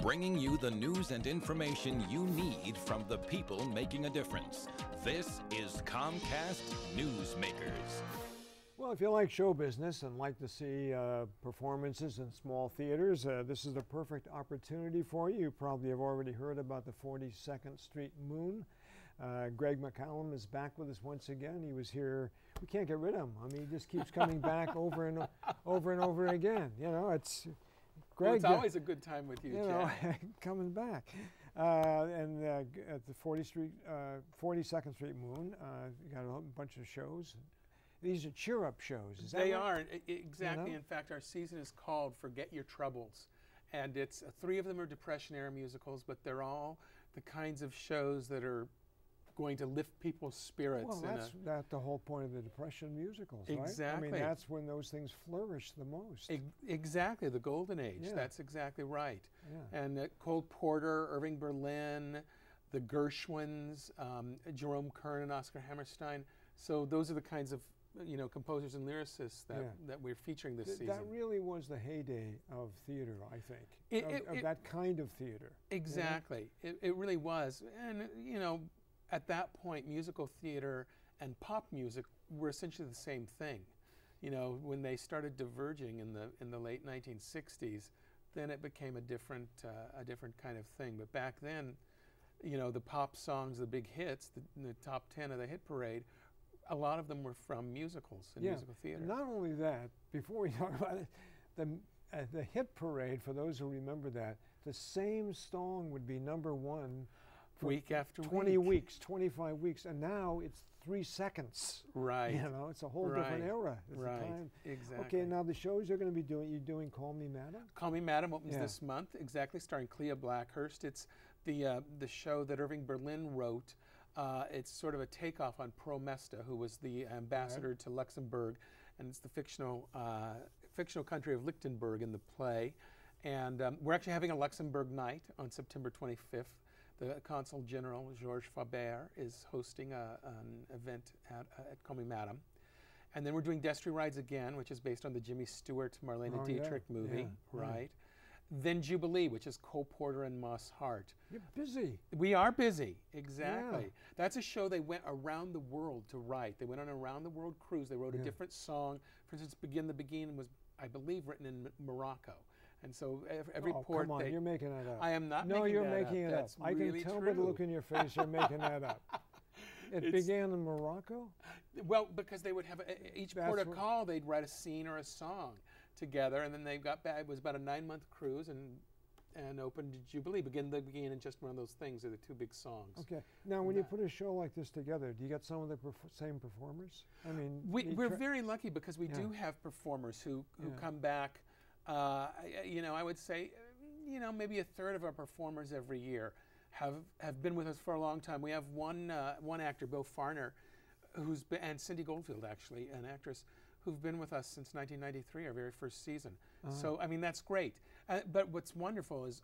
bringing you the news and information you need from the people making a difference. This is Comcast Newsmakers. Well, if you like show business and like to see performances in small theaters, this is the perfect opportunity for you. You probably have already heard about the 42nd Street Moon. Greg MacKellan is back with us once again. He was here. We can't get rid of him. I mean, he just keeps coming back over and over again. You know, it's Greg. Well, it's always a good time with you, Jack. Coming back. And at the 42nd Street Moon, you got a bunch of shows. These are cheer-up shows. Is that They right? are, exactly. You know? In fact, our season is called Forget Your Troubles. And it's 3 of them are Depression-era musicals, but they're all the kinds of shows that are going to lift people's spirits. Well, that's the whole point of the Depression musicals, right? Exactly. I mean, that's when those things flourish the most. Exactly, the golden age. Yeah. That's exactly right. Yeah. And Cole Porter, Irving Berlin, the Gershwins, Jerome Kern and Oscar Hammerstein. So those are the kinds of composers and lyricists that we're featuring this season. That really was the heyday of theater, I think, of that kind of theater. Exactly. You know? It really was. And, at that point, musical theater and pop music were essentially the same thing. When they started diverging in the late 1960s, then it became a different kind of thing. But back then, the pop songs, the big hits, the top 10 of the hit parade, a lot of them were from musicals and musical theater. Not only that, before we talk about it, the hit parade, for those who remember that, the same song would be #1 for week after 20 weeks, 25 weeks, and now it's 3 seconds. Right. It's a whole different era. Right. Exactly. Okay, now the shows you're going to be doing, you're doing Call Me Madam? Call Me Madam opens this month, exactly, starring Clea Blackhurst. It's the show that Irving Berlin wrote. It's sort of a takeoff on Promesta, who was the ambassador to Luxembourg, and it's the fictional country of Lichtenberg in the play. And we're actually having a Luxembourg night on September 25th. The Consul General, Georges Faber, is hosting an event at Call Me Madam. And then we're doing Destry Rides Again, which is based on the Jimmy Stewart, Marlene Dietrich movie, right? Then Jubilee, which is Cole Porter and Moss Hart. You're busy. We are busy, exactly. Yeah. That's a show they went around the world to write. They went on a round-the-world cruise. They wrote a different song. For instance, Begin the Begin was, I believe, written in Morocco. And so every port... come on, you're making that up. I am not making that up. No, you're making it up. That's I really can tell true. by the look in your face you're making that up. It began in Morocco? Well, because they would have, each port of call, they'd write a scene or a song together, and then they got back. It was about a 9-month cruise, and opened Jubilee. Begin the Begin and Just One of Those Things are the 2 big songs. Okay. Now, when you put a show like this together, do you get some of the same performers? I mean, we're very lucky because we do have performers who come back. I would say, maybe 1/3 of our performers every year have been with us for a long time. We have one actor, Bill Farner, and Cindy Goldfield, actually, an actress, who've been with us since 1993, our very first season. So, I mean, that's great. But what's wonderful is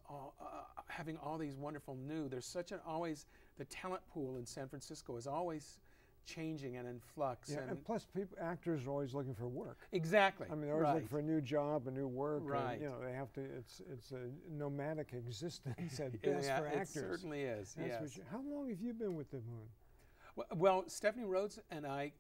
having all these wonderful there's always, the talent pool in San Francisco is always changing and in flux. Yeah, and plus actors are always looking for work. Exactly. I mean, they're always looking for a new job, a new work. Right. And, they have to, it's a nomadic existence at best for actors. It certainly is, yes. How long have you been with the Moon? Well, Stephanie Rhodes and I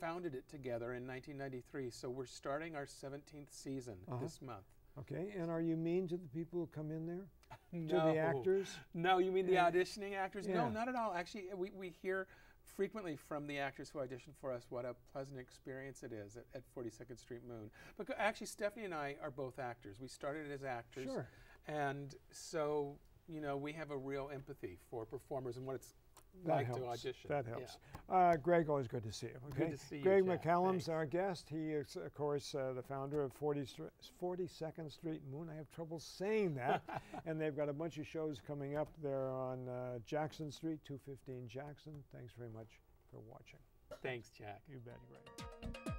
founded it together in 1993, so we're starting our 17th season this month. Okay, and are you mean to the people who come in there? No. To the actors? No, you mean the auditioning actors? Yeah. No, not at all. Actually, we hear frequently from the actors who audition for us what a pleasant experience it is at 42nd Street Moon. But actually, Stephanie and I are both actors. We started as actors. Sure. And so, we have a real empathy for performers and what it's That to helps. audition. That helps. Greg, always good to see you. Okay? Good to see you, Greg Jack. MacKellan's Thanks. our guest. He is, of course, the founder of 42nd Street Moon. I have trouble saying that. And they've got a bunch of shows coming up there on Jackson Street, 215 Jackson. Thanks very much for watching. Thanks, Jack. You bet, Greg.